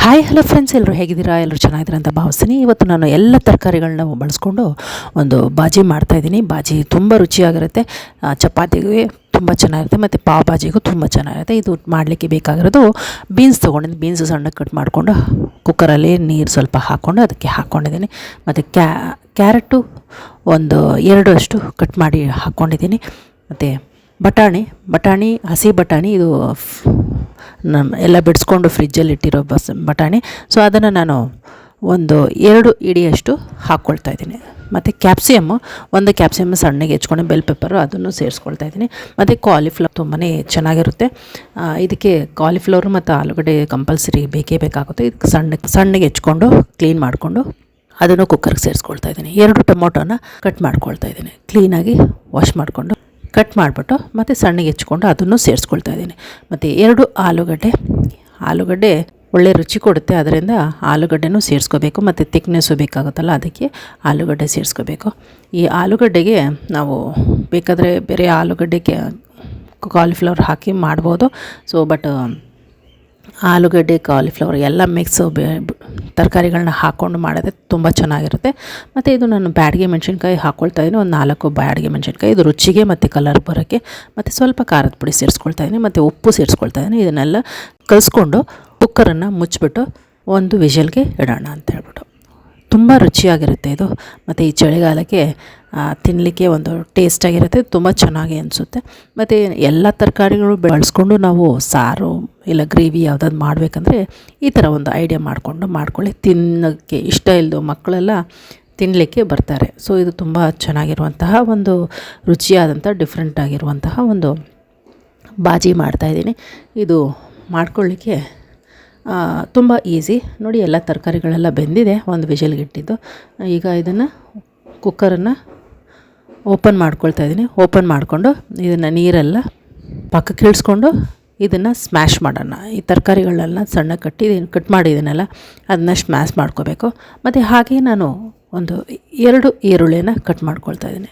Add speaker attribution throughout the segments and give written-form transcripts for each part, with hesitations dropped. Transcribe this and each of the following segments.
Speaker 1: Hi hello friends, ಎಲ್ಲರೂ ಹೇಗಿದ್ದೀರಾ? ಎಲ್ಲರೂ ಚೆನ್ನಾಗಿದ್ದೀರಾ ಅಂತ ಭಾವಿಸ್ತೀನಿ. ಇವತ್ತು ನಾನು ಎಲ್ಲ ತರಕಾರಿಗಳನ್ನ ಬಳಸ್ಕೊಂಡು ಒಂದು ಬಾಜಿ ಮಾಡ್ತಾಯಿದ್ದೀನಿ. ಬಾಜಿ ತುಂಬ ರುಚಿಯಾಗಿರುತ್ತೆ, ಚಪಾತಿಗೆ ತುಂಬ ಚೆನ್ನಾಗಿರುತ್ತೆ ಮತ್ತು ಪಾವ್ ಭಾಜಿಗೂ ತುಂಬ ಚೆನ್ನಾಗಿರುತ್ತೆ. ಇದು ಮಾಡಲಿಕ್ಕೆ ಬೇಕಾಗಿರೋದು ಬೀನ್ಸ್ ತೊಗೊಂಡಿದ್ದೀನಿ. ಬೀನ್ಸ್ ಸಣ್ಣಗೆ ಕಟ್ ಮಾಡಿಕೊಂಡು ಕುಕ್ಕರಲ್ಲಿ ನೀರು ಸ್ವಲ್ಪ ಹಾಕ್ಕೊಂಡು ಅದಕ್ಕೆ ಹಾಕ್ಕೊಂಡಿದ್ದೀನಿ. ಮತ್ತು ಕ್ಯಾರೆಟು ಒಂದು 2 ಅಷ್ಟು ಕಟ್ ಮಾಡಿ ಹಾಕ್ಕೊಂಡಿದ್ದೀನಿ. ಮತ್ತು ಬಟಾಣಿ ಹಸಿ ಬಟಾಣಿ, ಇದು ಎಲ್ಲ ಬಿಡಿಸ್ಕೊಂಡು ಫ್ರಿಜ್ಜಲ್ಲಿ ಇಟ್ಟಿರೋ ಬಟಾಣಿ. ಸೊ ಅದನ್ನು ನಾನು ಒಂದು 2 ಇಡಿಯಷ್ಟು ಹಾಕ್ಕೊಳ್ತಾ ಇದ್ದೀನಿ. ಮತ್ತು ಒಂದು ಕ್ಯಾಪ್ಸಿಕಮ್ ಸಣ್ಣಗೆ ಹೆಚ್ಕೊಂಡು ಬೆಲ್ ಪೆಪ್ಪರು ಅದನ್ನು ಸೇರಿಸ್ಕೊಳ್ತಾ ಇದ್ದೀನಿ. ಮತ್ತು ಕಾಲಿಫ್ಲವರ್ ತುಂಬಾ ಚೆನ್ನಾಗಿರುತ್ತೆ. ಇದಕ್ಕೆ ಕಾಲಿಫ್ಲವರು ಮತ್ತು ಆಲೂಗಡ್ಡೆ ಕಂಪಲ್ಸರಿ ಬೇಕೇ ಬೇಕಾಗುತ್ತೆ. ಇದಕ್ಕೆ ಸಣ್ಣಗೆ ಹೆಚ್ಕೊಂಡು ಕ್ಲೀನ್ ಮಾಡಿಕೊಂಡು ಅದನ್ನು ಕುಕ್ಕರ್ಗೆ ಸೇರಿಸ್ಕೊಳ್ತಾ ಇದ್ದೀನಿ. 2 ಟೊಮೊಟೊನ ಕಟ್ ಮಾಡ್ಕೊಳ್ತಾ ಇದ್ದೀನಿ. ಕ್ಲೀನಾಗಿ ವಾಶ್ ಮಾಡಿಕೊಂಡು ಕಟ್ ಮಾಡಿಬಿಟ್ಟು ಮತ್ತು ಸಣ್ಣಗೆ ಹೆಚ್ಕೊಂಡು ಅದನ್ನು ಸೇರಿಸ್ಕೊಳ್ತಾ ಇದ್ದೀನಿ. ಮತ್ತು 2 ಆಲೂಗಡ್ಡೆ ಒಳ್ಳೆ ರುಚಿ ಕೊಡುತ್ತೆ, ಅದರಿಂದ ಆಲೂಗಡ್ಡೆನೂ ಸೇರಿಸ್ಕೋಬೇಕು. ಮತ್ತು ತಿಕ್ನೆಸ್ಸು ಬೇಕಾಗುತ್ತಲ್ಲ, ಅದಕ್ಕೆ ಆಲೂಗಡ್ಡೆ ಸೇರಿಸ್ಕೋಬೇಕು. ಈ ಆಲೂಗಡ್ಡೆಗೆ ನಾವು ಬೇಕಾದರೆ ಬೇರೆ ಆಲೂಗಡ್ಡೆಗೆ ಕಾಲಿಫ್ಲವರ್ ಹಾಕಿ ಮಾಡ್ಬೋದು. ಸೊ ಬಟ್ ಆಲೂಗಡ್ಡೆ ಕಾಲಿಫ್ಲವರ್ ಎಲ್ಲ ಮಿಕ್ಸ್ ತರಕಾರಿಗಳನ್ನ ಹಾಕ್ಕೊಂಡು ಮಾಡಿದ್ರೆ ತುಂಬ ಚೆನ್ನಾಗಿರುತ್ತೆ. ಮತ್ತು ಇದು ನಾನು ಬ್ಯಾಡಗೆ ಮೆಣಸಿನ್ಕಾಯಿ ಹಾಕ್ಕೊಳ್ತಾ ಇದ್ದೀನಿ, ಒಂದು 4 ಬ್ಯಾಡಗೆ ಮೆಣಸಿನ್ಕಾಯಿ, ಇದು ರುಚಿಗೆ ಮತ್ತು ಕಲರ್ ಬರೋಕ್ಕೆ. ಮತ್ತು ಸ್ವಲ್ಪ ಖಾರದ ಪುಡಿ ಸೇರಿಸ್ಕೊಳ್ತಾ ಇದ್ದೀನಿ, ಮತ್ತು ಉಪ್ಪು ಸೇರಿಸ್ಕೊಳ್ತಾ ಇದ್ದೀನಿ. ಇದನ್ನೆಲ್ಲ ಕಲಿಸ್ಕೊಂಡು ಕುಕ್ಕರನ್ನು ಮುಚ್ಚಿಬಿಟ್ಟು ಒಂದು ವಿಷಲ್ಗೆ ಇಡೋಣ ಅಂತ ಹೇಳ್ಬಿಟ್ಟು. ತುಂಬ ರುಚಿಯಾಗಿರುತ್ತೆ ಇದು. ಮತ್ತು ಈ ಚಳಿಗಾಲಕ್ಕೆ ತಿನ್ನಲಿಕ್ಕೆ ಒಂದು ಟೇಸ್ಟಾಗಿರುತ್ತೆ, ತುಂಬ ಚೆನ್ನಾಗಿ ಅನಿಸುತ್ತೆ. ಮತ್ತು ಎಲ್ಲ ತರಕಾರಿಗಳು ಬಳಸ್ಕೊಂಡು ನಾವು ಸಾರು ಇಲ್ಲ ಗ್ರೇವಿ ಯಾವುದಾದ್ರು ಮಾಡಬೇಕಂದ್ರೆ ಈ ಥರ ಒಂದು ಐಡಿಯಾ ಮಾಡ್ಕೊಳ್ಳಿ. ತಿನ್ನೋಕ್ಕೆ ಇಷ್ಟ ಇಲ್ಲದೋ ಮಕ್ಕಳೆಲ್ಲ ತಿನ್ನಲಿಕ್ಕೆ ಬರ್ತಾರೆ. ಸೊ ಇದು ತುಂಬ ಚೆನ್ನಾಗಿರುವಂತಹ ಒಂದು ರುಚಿಯಾದಂಥ ಡಿಫ್ರೆಂಟ್ ಆಗಿರುವಂತಹ ಒಂದು ಬಾಜಿ ಮಾಡ್ತಾಯಿದ್ದೀನಿ. ಇದು ಮಾಡ್ಕೊಳ್ಳಿಕ್ಕೆ ತುಂಬ ಈಸಿ. ನೋಡಿ, ಎಲ್ಲ ತರಕಾರಿಗಳೆಲ್ಲ ಬೆಂದಿದೆ, ಒಂದು ವಿಷಲ್ಗೆ ಇಟ್ಟಿದ್ದು. ಈಗ ಇದನ್ನು ಕುಕ್ಕರನ್ನು ಓಪನ್ ಮಾಡ್ಕೊಳ್ತಾ ಇದ್ದೀನಿ. ಓಪನ್ ಮಾಡಿಕೊಂಡು ಇದನ್ನು ನೀರೆಲ್ಲ ಪಕ್ಕಕ್ಕೆ ಇಳಿಸ್ಕೊಂಡು ಇದನ್ನು ಸ್ಮ್ಯಾಶ್ ಮಾಡೋಣ. ಈ ತರಕಾರಿಗಳನ್ನೆಲ್ಲ ಸಣ್ಣ ಕಟ್ ಮಾಡಿದ್ದೀನಲ್ಲ ಅದನ್ನ ಸ್ಮ್ಯಾಶ್ ಮಾಡ್ಕೋಬೇಕು. ಮತ್ತು ಹಾಗೆ ನಾನು ಒಂದು 2 ಈರುಳ್ಳಿನ ಕಟ್ ಮಾಡ್ಕೊಳ್ತಾ ಇದ್ದೀನಿ.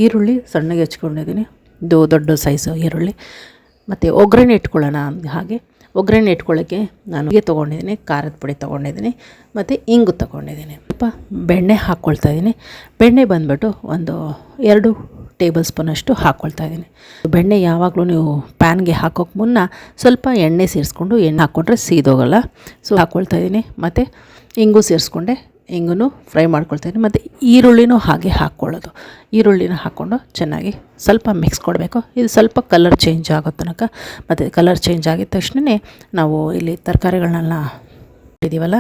Speaker 1: ಈರುಳ್ಳಿ ಸಣ್ಣಗೆ ಹೆಚ್ಕೊಂಡಿದ್ದೀನಿ, ಇದು ದೊಡ್ಡ ಸೈಜು ಈರುಳ್ಳಿ. ಮತ್ತು ಒಗ್ಗರಣೆ ಇಟ್ಕೊಳ್ಳೋಣ. ಹಾಗೆ ಒಗ್ಗರಣೆ ಇಟ್ಕೊಳ್ಳೋಕ್ಕೆ ನಾನು ತೊಗೊಂಡಿದ್ದೀನಿ, ಖಾರದ ಪುಡಿ ತೊಗೊಂಡಿದ್ದೀನಿ, ಮತ್ತು ಇಂಗು ತೊಗೊಂಡಿದ್ದೀನಿ. ಸ್ವಲ್ಪ ಬೆಣ್ಣೆ ಹಾಕ್ಕೊಳ್ತಾ ಇದ್ದೀನಿ. ಬೆಣ್ಣೆ ಬಂದುಬಿಟ್ಟು ಒಂದು 2 ಟೇಬಲ್ ಸ್ಪೂನಷ್ಟು ಹಾಕ್ಕೊಳ್ತಾ ಇದ್ದೀನಿ. ಬೆಣ್ಣೆ ಯಾವಾಗಲೂ ನೀವು ಪ್ಯಾನ್ಗೆ ಹಾಕೋಕ್ಕೆ ಮುನ್ನ ಸ್ವಲ್ಪ ಎಣ್ಣೆ ಸೇರಿಸ್ಕೊಂಡು ಹಾಕ್ಕೊಂಡ್ರೆ ಸೀದೋಗಲ್ಲ. ಸೊ ಹಾಕ್ಕೊಳ್ತಾ ಇದ್ದೀನಿ. ಮತ್ತು ಇಂಗು ಸೇರಿಸ್ಕೊಂಡೆ, ಇಂಗು ಫ್ರೈ ಮಾಡ್ಕೊಳ್ತಾಯಿದ್ದೀನಿ. ಮತ್ತು ಈರುಳ್ಳಿನೂ ಹಾಗೆ ಹಾಕ್ಕೊಳ್ಳೋದು. ಈರುಳ್ಳಿನ ಹಾಕ್ಕೊಂಡು ಚೆನ್ನಾಗಿ ಸ್ವಲ್ಪ ಮಿಕ್ಸ್ ಕೊಡಬೇಕು. ಇದು ಸ್ವಲ್ಪ ಕಲರ್ ಚೇಂಜ್ ಆಗೋ ತನಕ. ಮತ್ತು ಕಲರ್ ಚೇಂಜ್ ಆಗಿದ ತಕ್ಷಣವೇ ನಾವು ಇಲ್ಲಿ ತರಕಾರಿಗಳನ್ನೆಲ್ಲ ಇದ್ದೀವಲ್ಲ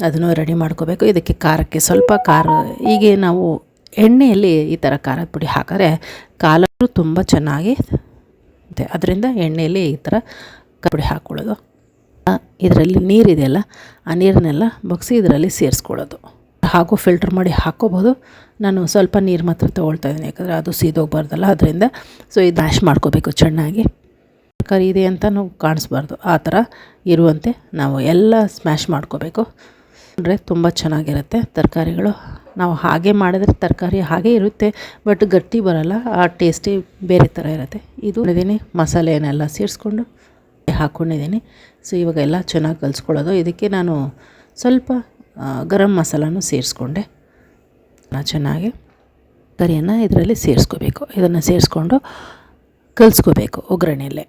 Speaker 1: ಅದನ್ನು ರೆಡಿ ಮಾಡ್ಕೋಬೇಕು. ಇದಕ್ಕೆ ಖಾರಕ್ಕೆ ಸ್ವಲ್ಪ ಹೀಗೆ ನಾವು ಎಣ್ಣೆಯಲ್ಲಿ ಈ ಥರ ಖಾರದ ಪುಡಿ ಹಾಕಿದ್ರೆ ಕಾಲರು ತುಂಬ ಚೆನ್ನಾಗಿ ಅದರಿಂದ ಎಣ್ಣೆಯಲ್ಲಿ ಈ ಥರ ಖಾರದ ಪುಡಿ ಹಾಕ್ಕೊಳ್ಳೋದು. ಇದರಲ್ಲಿ ನೀರಿದೆಯಲ್ಲ, ಆ ನೀರನ್ನೆಲ್ಲ ಬಗ್ಸಿ ಇದರಲ್ಲಿ ಸೇರಿಸ್ಕೊಳ್ಳೋದು. ಹಾಗೂ ಫಿಲ್ಟರ್ ಮಾಡಿ ಹಾಕ್ಕೋಬೋದು. ನಾನು ಸ್ವಲ್ಪ ನೀರು ಮಾತ್ರ ತೊಗೊಳ್ತಾ ಇದ್ದೀನಿ, ಯಾಕಂದರೆ ಅದು ಸೀದೋಗಬಾರ್ದಲ್ಲ, ಅದರಿಂದ. ಸೊ ಇದು ಮ್ಯಾಶ್ ಮಾಡ್ಕೋಬೇಕು ಚೆನ್ನಾಗಿ. ತರಕಾರಿ ಇದೆ ಅಂತ ನಾವು ಕಾಣಿಸ್ಬಾರ್ದು, ಆ ಥರ ಇರುವಂತೆ ನಾವು ಎಲ್ಲ ಸ್ಮ್ಯಾಶ್ ಮಾಡ್ಕೋಬೇಕು. ಅಂದರೆ ತುಂಬ ಚೆನ್ನಾಗಿರುತ್ತೆ ತರಕಾರಿಗಳು. ನಾವು ಹಾಗೆ ಮಾಡಿದ್ರೆ ತರಕಾರಿ ಹಾಗೇ ಇರುತ್ತೆ, ಬಟ್ ಗಟ್ಟಿ ಬರೋಲ್ಲ, ಆ ಟೇಸ್ಟೇ ಬೇರೆ ಥರ ಇರುತ್ತೆ. ಇದು ಮಸಾಲೆಯನ್ನೆಲ್ಲ ಸೇರಿಸ್ಕೊಂಡು ಹಾಕ್ಕೊಂಡಿದ್ದೀನಿ. ಸೊ ಇವಾಗ ಎಲ್ಲ ಚೆನ್ನಾಗಿ ಕಲಿಸ್ಕೊಳ್ಳೋದು. ಇದಕ್ಕೆ ನಾನು ಸ್ವಲ್ಪ ಗರಂ ಮಸಾಲನೂ ಸೇರಿಸ್ಕೊಂಡೆ. ಚೆನ್ನಾಗಿ ಕರಿಯನ್ನು ಇದರಲ್ಲಿ ಸೇರಿಸ್ಕೋಬೇಕು. ಇದನ್ನು ಸೇರಿಸ್ಕೊಂಡು ಕಲಿಸ್ಕೋಬೇಕು ಒಗ್ಗರಣೆಯಲ್ಲೇ.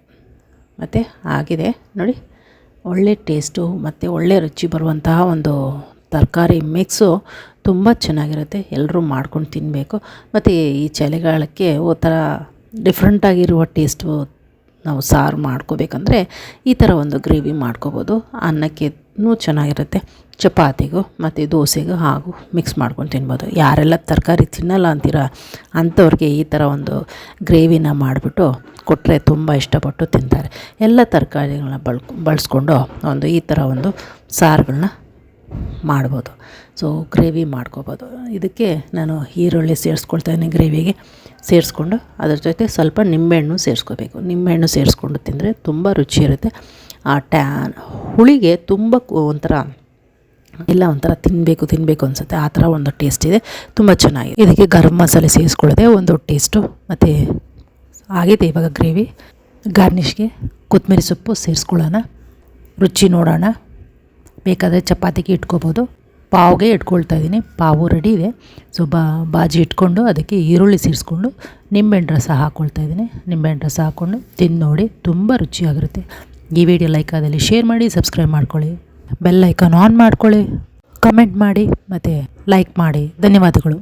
Speaker 1: ಮತ್ತು ಆಗಿದೆ ನೋಡಿ, ಒಳ್ಳೆ ಟೇಸ್ಟು ಮತ್ತು ಒಳ್ಳೆ ರುಚಿ ಬರುವಂತಹ ಒಂದು ತರಕಾರಿ ಮಿಕ್ಸು ತುಂಬ ಚೆನ್ನಾಗಿರುತ್ತೆ. ಎಲ್ಲರೂ ಮಾಡ್ಕೊಂಡು ತಿನ್ನಬೇಕು. ಮತ್ತು ಈ ಚಳಿಗಾಲಕ್ಕೆ ಒಂಥರ ಡಿಫ್ರೆಂಟಾಗಿರುವ ಟೇಸ್ಟು ನಾವು ಸಾರು ಮಾಡ್ಕೋಬೇಕಂದ್ರೆ ಈ ಥರ ಒಂದು ಗ್ರೇವಿ ಮಾಡ್ಕೋಬೋದು. ಅನ್ನಕ್ಕೂ ಚೆನ್ನಾಗಿರುತ್ತೆ, ಚಪಾತಿಗೂ ಮತ್ತು ದೋಸೆಗೂ ಹಾಗೂ ಮಿಕ್ಸ್ ಮಾಡ್ಕೊಂಡು ತಿನ್ಬೋದು. ಯಾರೆಲ್ಲ ತರಕಾರಿ ತಿನ್ನಲ್ಲ ಅಂತೀರ ಅಂಥವ್ರಿಗೆ ಈ ಥರ ಒಂದು ಗ್ರೇವಿನ ಮಾಡಿಬಿಟ್ಟು ಕೊಟ್ಟರೆ ತುಂಬ ಇಷ್ಟಪಟ್ಟು ತಿಂತಾರೆ. ಎಲ್ಲ ತರಕಾರಿಗಳನ್ನ ಬಳಸ್ಕೊಂಡು ಒಂದು ಈ ಥರ ಒಂದು ಸಾರುಗಳನ್ನ ಮಾಡ್ಬೋದು. ಸೊ ಗ್ರೇವಿ ಮಾಡ್ಕೋಬೋದು. ಇದಕ್ಕೆ ನಾನು ಈರುಳ್ಳಿ ಸೇರಿಸ್ಕೊಳ್ತಾಯಿದ್ದೀನಿ. ಗ್ರೇವಿಗೆ ಸೇರಿಸ್ಕೊಂಡು ಅದ್ರ ಜೊತೆ ಸ್ವಲ್ಪ ನಿಂಬೆಹಣ್ಣು ಸೇರಿಸ್ಕೋಬೇಕು. ನಿಂಬೆಹಣ್ಣು ಸೇರಿಸ್ಕೊಂಡು ತಿಂದರೆ ತುಂಬ ರುಚಿ ಇರುತ್ತೆ. ಆ ಹುಳಿಗೆ ತುಂಬ ಒಂಥರ ತಿನ್ನಬೇಕು ಅನಿಸುತ್ತೆ, ಆ ಥರ ಒಂದು ಟೇಸ್ಟ್ ಇದೆ, ತುಂಬ ಚೆನ್ನಾಗಿದೆ. ಇದಕ್ಕೆ ಗರಂ ಮಸಾಲೆ ಸೇರಿಸ್ಕೊಳ್ಳೋದೆ ಒಂದು ಟೇಸ್ಟು. ಮತ್ತು ಆಗಿದೆ ಇವಾಗ ಗ್ರೇವಿ. ಗಾರ್ನಿಷ್ಗೆ ಕೊತ್ತಂಬರಿ ಸೊಪ್ಪು ಸೇರಿಸ್ಕೊಳ್ಳೋಣ, ರುಚಿ ನೋಡೋಣ. ಬೇಕಾದರೆ ಚಪಾತಿಗೆ ಇಟ್ಕೋಬೋದು. ಪಾವ್ಗೆ ಇಟ್ಕೊಳ್ತಾ ಇದ್ದೀನಿ. ಪಾವು ರೆಡಿ ಇದೆ. ಸೊ ಬಾಜಿ ಇಟ್ಕೊಂಡು ಅದಕ್ಕೆ ಈರುಳ್ಳಿ ಸೇರಿಸ್ಕೊಂಡು ನಿಂಬೆಹಣ್ಣು ರಸ ಹಾಕ್ಕೊಳ್ತಾ ಇದ್ದೀನಿ. ನಿಂಬೆಹಣ್ಣು ರಸ ಹಾಕ್ಕೊಂಡು ತಿಂದು ನೋಡಿ, ತುಂಬ ರುಚಿಯಾಗಿರುತ್ತೆ. ಈ ವಿಡಿಯೋ ಲೈಕ್ ಆದಲ್ಲಿ ಶೇರ್ ಮಾಡಿ, ಸಬ್ಸ್ಕ್ರೈಬ್ ಮಾಡ್ಕೊಳ್ಳಿ, ಬೆಲ್ ಐಕಾನ್ ಆನ್ ಮಾಡ್ಕೊಳ್ಳಿ, ಕಮೆಂಟ್ ಮಾಡಿ ಮತ್ತು ಲೈಕ್ ಮಾಡಿ. ಧನ್ಯವಾದಗಳು.